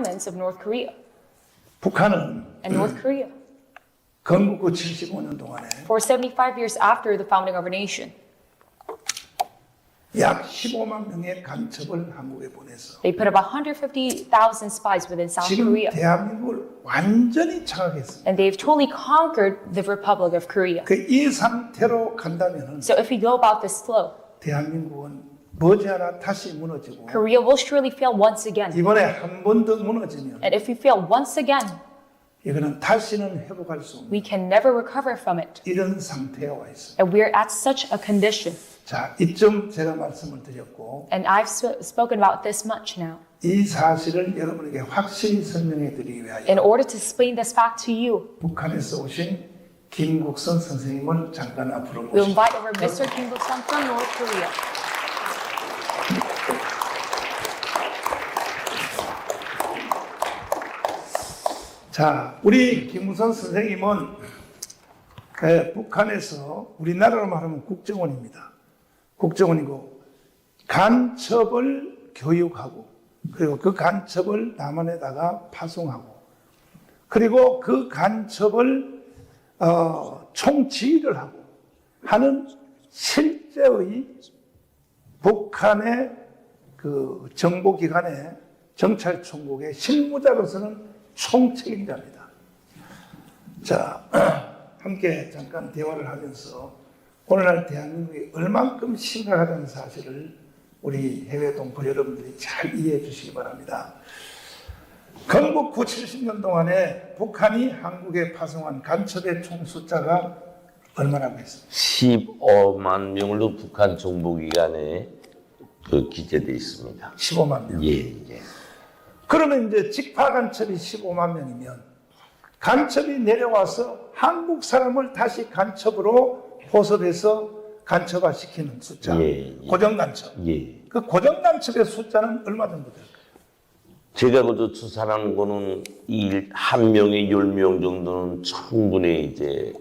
independence of North Korea. 북한은 And North Korea, 건국 후 75년 동안에 for 75 years after the founding of our nation, 약 15만 명의 간첩을 한국에 보내서 they put about 150,000 spies within South 지금 Korea. 대한민국을 완전히 장악했습니다. And they've totally conquered the Republic of Korea. 이 상태로 간다면은 So if we go about this flow, 대한민국은 머지않아 다시 무너지고 Korea will surely fail once again. 이번에 한 번 더 무너지면 And if we fail once again, 이거는 다시는 회복할 수 없는 we can never recover from it. 이런 상태에 와 있습니다. And we're at such a condition. 자, 이쯤 제가 말씀을 드렸고 And I've spoken about this much now. 이 사실을 여러분에게 확실히 설명해 드리기 In 위하여 order to explain this fact to you, 북한에서 오신 김국선 선생님을 잠깐 앞으로 we'll 모십니다. invite over Mr. Kim Buk-sun from North Korea. 자, 우리 김국선 선생님은 북한에서 우리나라로 말하면 국정원입니다. 국정원이고 간첩을 교육하고 그리고 그 간첩을 남한에다가 파송하고 그리고 그 간첩을 총지휘를 하고 하는 실제의 북한의 그 정보기관의 정찰총국의 실무자로서는 총책임자입니다. 자, 함께 잠깐 대화를 하면서 오늘날 대한민국이 얼만큼 심각하다는 사실을 우리 해외 동포 여러분들이 잘 이해해 주시기 바랍니다. 건국 후 70년 동안에 북한이 한국에 파송한 간첩의 총 숫자가 얼마라고 했습니까? 15만 명으로 북한 정보기관에 기재되어 있습니다. 15만 명. 예. 그러면 이제 직파 간첩이 15만 명이면 간첩이 내려와서 한국 사람을 다시 간첩으로 포섭해서 간첩화 시키는 숫자. 고정 간첩. 예. 그 고정 간첩의 숫자는 얼마 정도 될까요? 제가 그저 추산한 거는 한 명에 10명 정도는 충분히 이제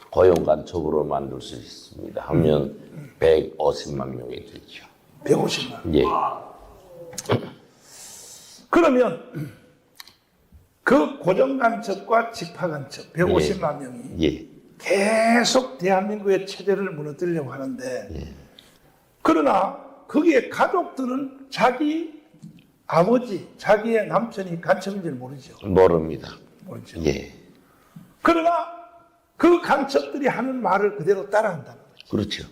고용 간첩으로 만들 수 있습니다. 하면 150만 명이 되죠. 150만. 예. 그러면 그 고정 간첩과 직파 간첩 150만 명이 예. 계속 대한민국의 체제를 무너뜨리려고 하는데 그러나 거기에 가족들은 자기 아버지, 자기의 남편이 간첩인지를 모르죠. 모릅니다. 모르죠. 예. 그러나 그 간첩들이 하는 말을 그대로 따라한다는 거죠. 그렇죠.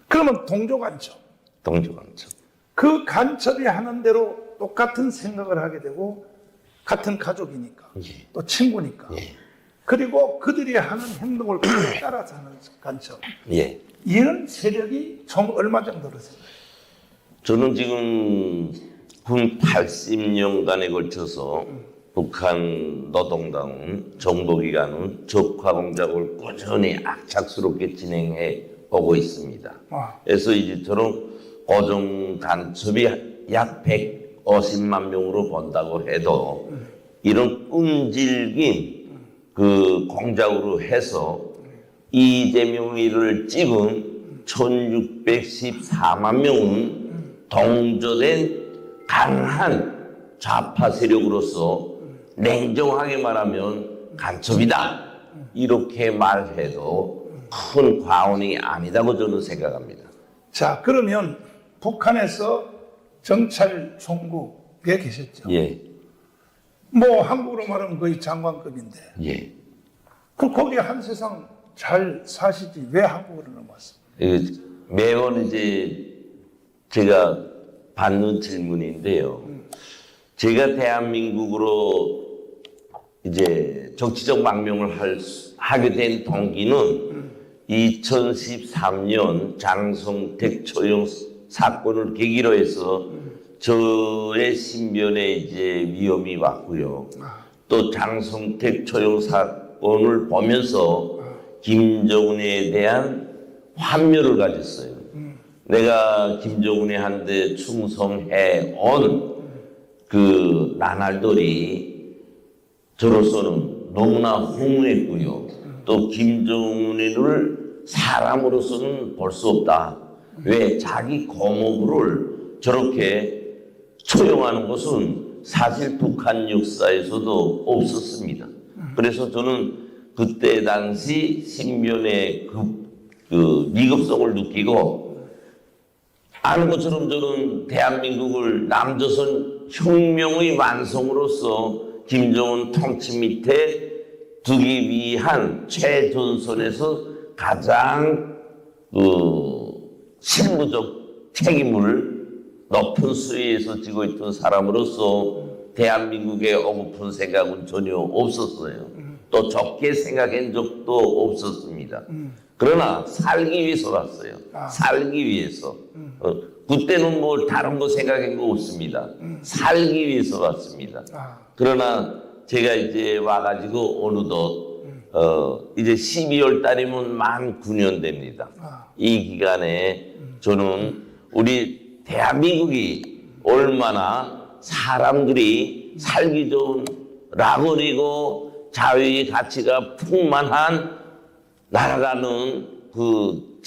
그러면 동조 간첩. 동조 간첩. 그 간첩이 하는 대로 똑같은 생각을 하게 되고 같은 가족이니까 예. 또 친구니까 예. 그리고 그들이 하는 행동을 그대로 따라서 하는 간첩. 예. 이런 세력이 총 얼마 정도로 생각해요? 저는 지금 군 80년간에 걸쳐서 북한 노동당은 정보기관은 적화 공작을 꾸준히 악착스럽게 진행해 오고 있습니다. 그래서 이제처럼 고정 간첩이 약 150만 명으로 본다고 해도 이런 끈질긴 그 공작으로 해서 이재명이를 찍은 1614만 명은 동조된 강한 좌파 세력으로서 냉정하게 말하면 간첩이다. 이렇게 말해도 큰 과언이 아니다고 저는 생각합니다. 자, 그러면 북한에서 정찰총국에 계셨죠. 예. 뭐 한국으로 말하면 거의 장관급인데 예. 그 거기 한 세상 잘 사시지 왜 한국으로 넘어왔습니까? 매번 이제 제가 받는 질문인데요. 제가 대한민국으로 이제 정치적 망명을 하게 된 동기는 2013년 장성택 초용 사건을 계기로 해서 저의 신변에 이제 위험이 왔고요. 또 장성택 초용 사건을 보면서 김정은에 대한 환멸을 가졌어요. 내가 김정은에 한데 충성해 온 그 나날들이 저로서는 너무나 허무했고요. 또 김정은을 사람으로서는 볼 수 없다. 왜 자기 고모부를 저렇게 초용하는 것은 사실 북한 역사에서도 없었습니다. 그래서 저는 그때 당시 신변의 그 위급성을 느끼고 아는 것처럼 저는 대한민국을 남조선 혁명의 완성으로서 김정은 통치 밑에 두기 위한 최전선에서 가장 실무적 책임을 높은 수위에서 지고 있던 사람으로서 대한민국에 억울픈 생각은 전혀 없었어요. 또 적게 생각한 적도 없었습니다. 그러나 살기 위해서 왔어요. 살기 위해서. 그때는 뭐 다른 거 생각한 거 없습니다. 살기 위해서 왔습니다. 그러나 제가 이제 와가지고 어느덧 이제 12월 달이면 만 9년 됩니다. 이 기간에 저는 우리 대한민국이 얼마나 사람들이 살기 좋은 낙원이고 자유의 가치가 풍만한 나라라는 그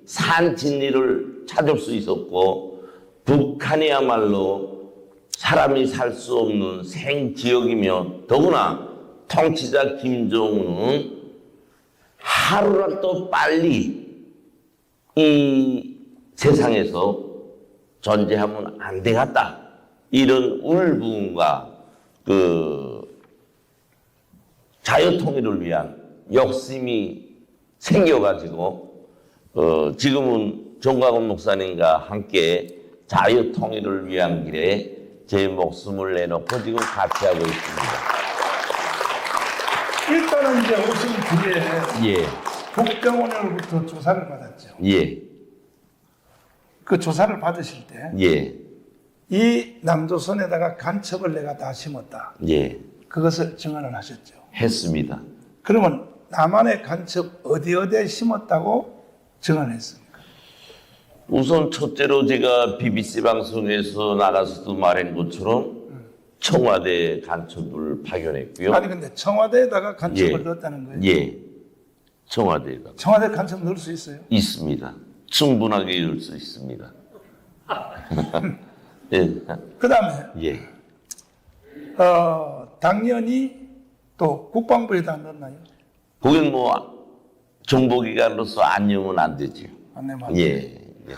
산진리를 찾을 수 있었고, 북한이야말로 사람이 살 수 없는 생지역이며, 더구나 통치자 김정은은 하루라도 빨리 이 세상에서 존재하면 안 되겠다, 이런 울분과 그 자유통일을 위한 욕심이 생겨가지고 지금은 정광훈 목사님과 함께 자유통일을 위한 길에 제 목숨을 내놓고 지금 같이 하고 있습니다. 일단은 이제 오신 뒤에 예, 국정원으로부터 조사를 받았죠. 예, 그 조사를 받으실 때 예, 이 남조선에다가 간첩을 내가 다 심었다, 예, 그것을 증언을 하셨죠. 했습니다. 그러면 남한의 간첩 어디에 심었다고 증언했습니까? 우선 첫째로 제가 BBC 방송에서 나가서도 말한 것처럼 청와대 간첩을 파견했고요. 아니 근데 청와대에다가 간첩을 예. 넣었다는 거예요? 예, 청와대가 청와대 간첩 넣을 수 있어요? 있습니다. 충분하게 넣을 수 있습니다. 예, 그 다음에 예. 당연히 또 국방부에다 넣었나요? 거긴 뭐 정보기관으로서 안녕은 안 되죠. 네, 맞아요. 예, 예.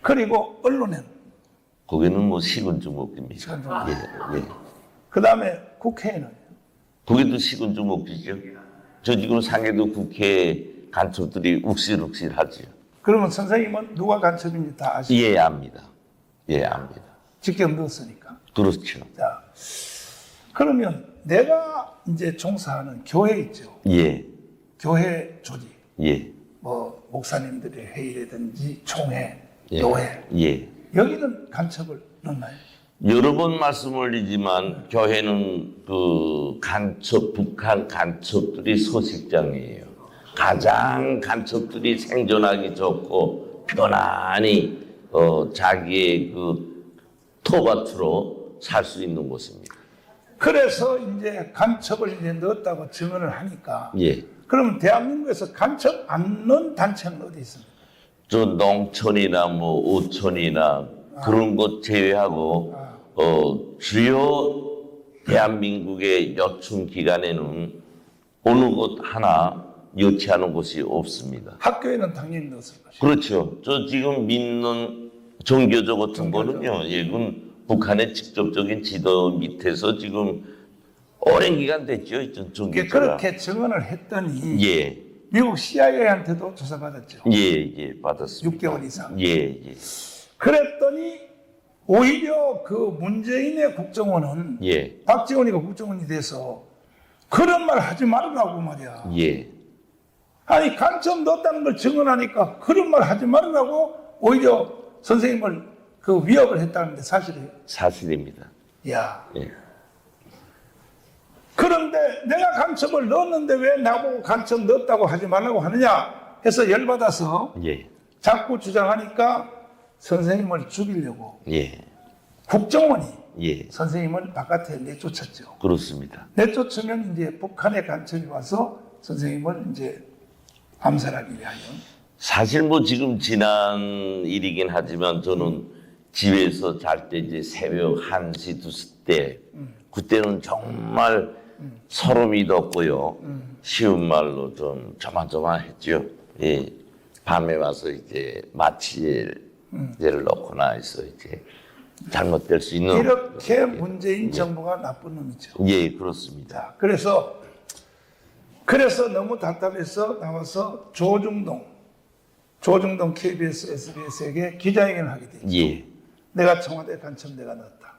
그리고 언론에는 거기는 뭐 식은주목입니다. 식은주목. 예, 예. 그 다음에 국회에는 거기도 식은주목이죠. 저 지금 상해도 국회 간첩들이 욱실욱실하죠. 그러면 선생님은 누가 간첩인지 다 아시죠? 예, 압니다. 예, 압니다. 직접 넣었으니까. 그렇죠. 자, 그러면 내가 이제 종사하는 교회 있죠. 예, 교회 조직, 예, 뭐 목사님들의 회의라든지 총회, 예, 교회, 예. 여기는 간첩을 넣나요? 여러 번 말씀을 드리지만 교회는 그 간첩, 북한 간첩들이 소식장이에요. 가장 간첩들이 생존하기 좋고 편안히 자기의 그 토밭으로 살 수 있는 곳입니다. 그래서 이제 간첩을 이제 넣었다고 증언을 하니까, 예. 그러면 대한민국에서 간첩 안 넣은 단체는 어디 있습니까? 저 농촌이나 뭐 오촌이나 그런 곳 제외하고 주요 대한민국의 요충 기간에는 어느 곳 하나 여치하는 곳이 없습니다. 학교에는 당연히 넣었을 것이고. 그렇죠. 저 지금 믿는 종교조 같은 거는요, 예, 그건 북한의 직접적인 지도 밑에서 지금 오랜 기간 됐죠, 이 종교조가. 그렇게 증언을 했더니 예, 미국 CIA한테도 조사받았죠. 예, 예, 받았습니다. 6개월 이상. 예, 예, 그랬더니 오히려 그 문재인의 국정원은 예, 박지원이가 국정원이 돼서 그런 말 하지 말으라고 말이야. 예. 아니 간첩 넣었다는 걸 증언하니까 그런 말 하지 말으라고 오히려 선생님을 그 위협을 했다는데 사실이에요. 사실입니다. 야. 예. 그런데 내가 간첩을 넣었는데 왜 나보고 간첩 넣었다고 하지 말라고 하느냐 해서 열받아서 예, 자꾸 주장하니까 선생님을 죽이려고 예, 국정원이 예, 선생님을 바깥에 내쫓았죠. 그렇습니다. 내쫓으면 이제 북한의 간첩이 와서 선생님을 이제 암살하기 위하여. 사실 뭐 지금 지난 일이긴 하지만 저는 집에서 잘 때 이제 새벽 1시, 2시 때 그때는 정말 서름이 덥고요. 쉬운 말로 좀 조마조마했죠. 예. 밤에 와서 이제 마취제를 넣거나 해서 이제 잘못될 수 있는. 이렇게 문재인 정부가 나쁜 놈이죠. 예, 그렇습니다. 그래서 너무 답답해서 나와서 조중동 KBS, SBS에게 기자회견을 하게 됐죠. 예. 내가 청와대 간첩 내가 넣었다.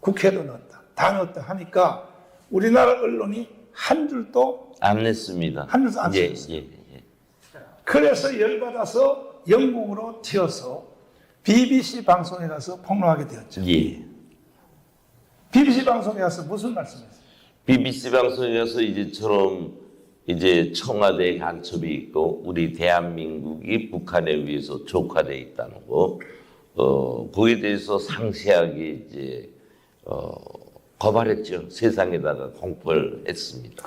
국회도 넣었다. 다 넣었다 하니까 우리나라 언론이 한 줄도 안 냈습니다. 한 줄도 안 예, 썼어요. 예, 예. 그래서 열받아서 영국으로 튀어서 BBC 방송에 가서 폭로하게 되었죠. 예. BBC 방송에 가서 무슨 말씀했어요? BBC 방송에 가서 이제처럼 이제 청와대 간첩이 있고 우리 대한민국이 북한에 의해서 족화되어 있다는 거, 거기에 대해서 상세하게 이제 거발했죠. 세상에다가 공포를 했습니다.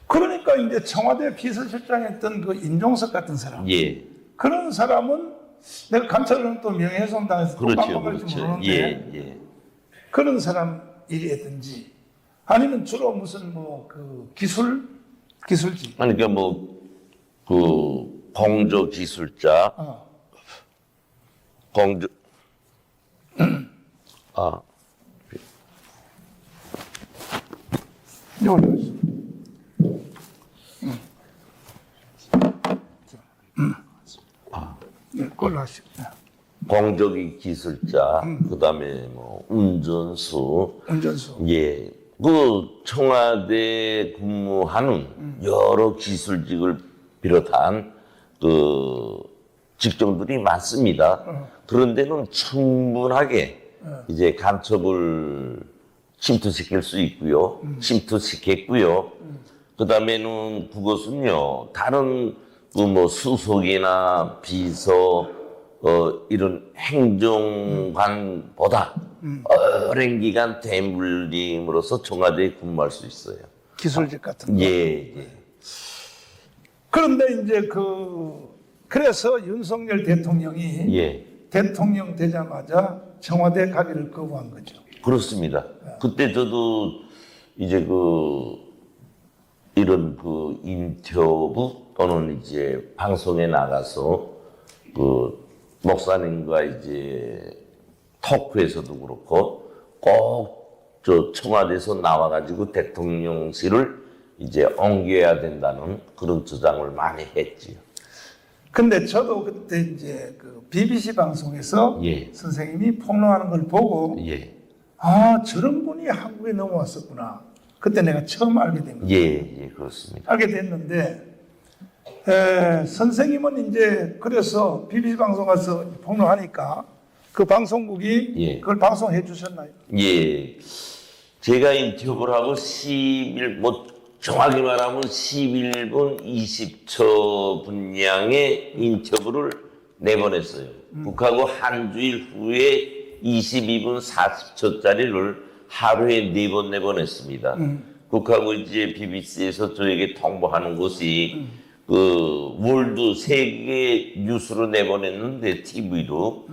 그러니까 이제 청와대 비서실장에 있던 그 임종석 같은 사람, 예, 그런 사람은 내가 감찰은 또 명예훼손 당해서 또 그렇죠, 깜빡할지 그렇죠. 모르는데 예, 예. 그런 사람 일이었든지 아니면 주로 무슨 뭐 그 기술지 아니 그러니까 뭐 그 공조 기술자, 공조 아 요거 네, 그걸로 하시고 공조기 기술자, 그다음에 뭐 운전수, 예, 그 청와대 근무하는 여러 기술직을 비롯한 그 직종들이 많습니다. 그런 데는 충분하게 이제 간첩을 침투시킬 수 있고요, 침투시켰고요. 그다음에는 그것은요 다른 그 뭐 수석이나 비서 이런 행정관보다 오랜 기간 대물림으로서 청와대에 근무할 수 있어요. 기술직 같은 거. 예, 예. 그런데 이제 그래서 윤석열 대통령이 예. 대통령 되자마자 청와대 가기를 거부한 거죠. 그렇습니다. 그때 저도 이제 이런 인터뷰 또는 이제 방송에 나가서 목사님과 이제 토크에서도 그렇고 꼭 저 청와대에서 나와가지고 대통령실을 이제 옮겨야 된다는 그런 주장을 많이 했지요. 근데 저도 그때 이제 BBC 방송에서 예. 선생님이 폭로하는 걸 보고 예. 아 저런 분이 한국에 넘어왔었구나. 그때 내가 처음 알게 된 거예요. 예, 그렇습니다. 알게 됐는데 선생님은 이제 그래서 BBC 방송 가서 폭로하니까 그 방송국이 예. 그걸 방송해 주셨나요? 예. 제가 인터뷰를 하고 정확히 말하면 11분 20초 분량의 인터뷰를 내보냈어요. 북하고 한 주일 후에 22분 40초짜리를 하루에 4번 내보냈습니다. 북하고 이제 BBC에서 저에게 통보하는 것이 월드 세계 뉴스로 내보냈는데 TV로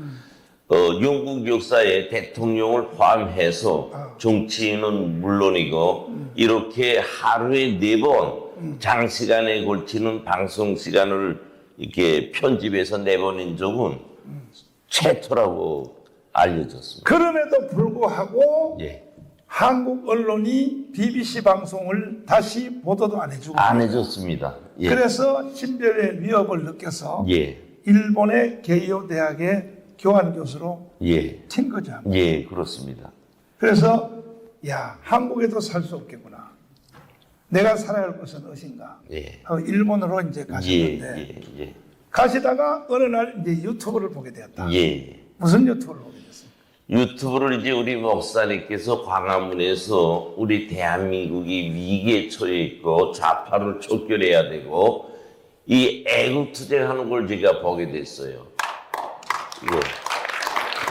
영국 역사에 대통령을 포함해서 정치인은 물론이고 이렇게 하루에 4번 장시간에 걸치는 방송 시간을 이렇게 편집해서 내보낸 적은 최초라고 알려졌습니다. 그럼에도 불구하고 예. 한국 언론이 BBC 방송을 다시 보도도 안 해주고 안 해줬습니다. 예. 그래서 신별의 위협을 느껴서 예. 일본의 게이오 대학의 교환 교수로 예. 튄 거죠. 예, 그렇습니다. 그래서 야 한국에도 살 수 없겠구나. 내가 살아야 할 곳은 어딘가. 예. 하고 일본으로 이제 가셨는데 예. 가시다가 어느 날 이제 유튜브를 보게 되었다. 예. 무슨 유튜브를 보게 됐습니까? 유튜브를 이제 우리 목사님께서 광화문에서 우리 대한민국이 위기에 처해 있고 좌파를 쫓겨내야 되고 이 애국투쟁하는 걸 제가 보게 됐어요. 예.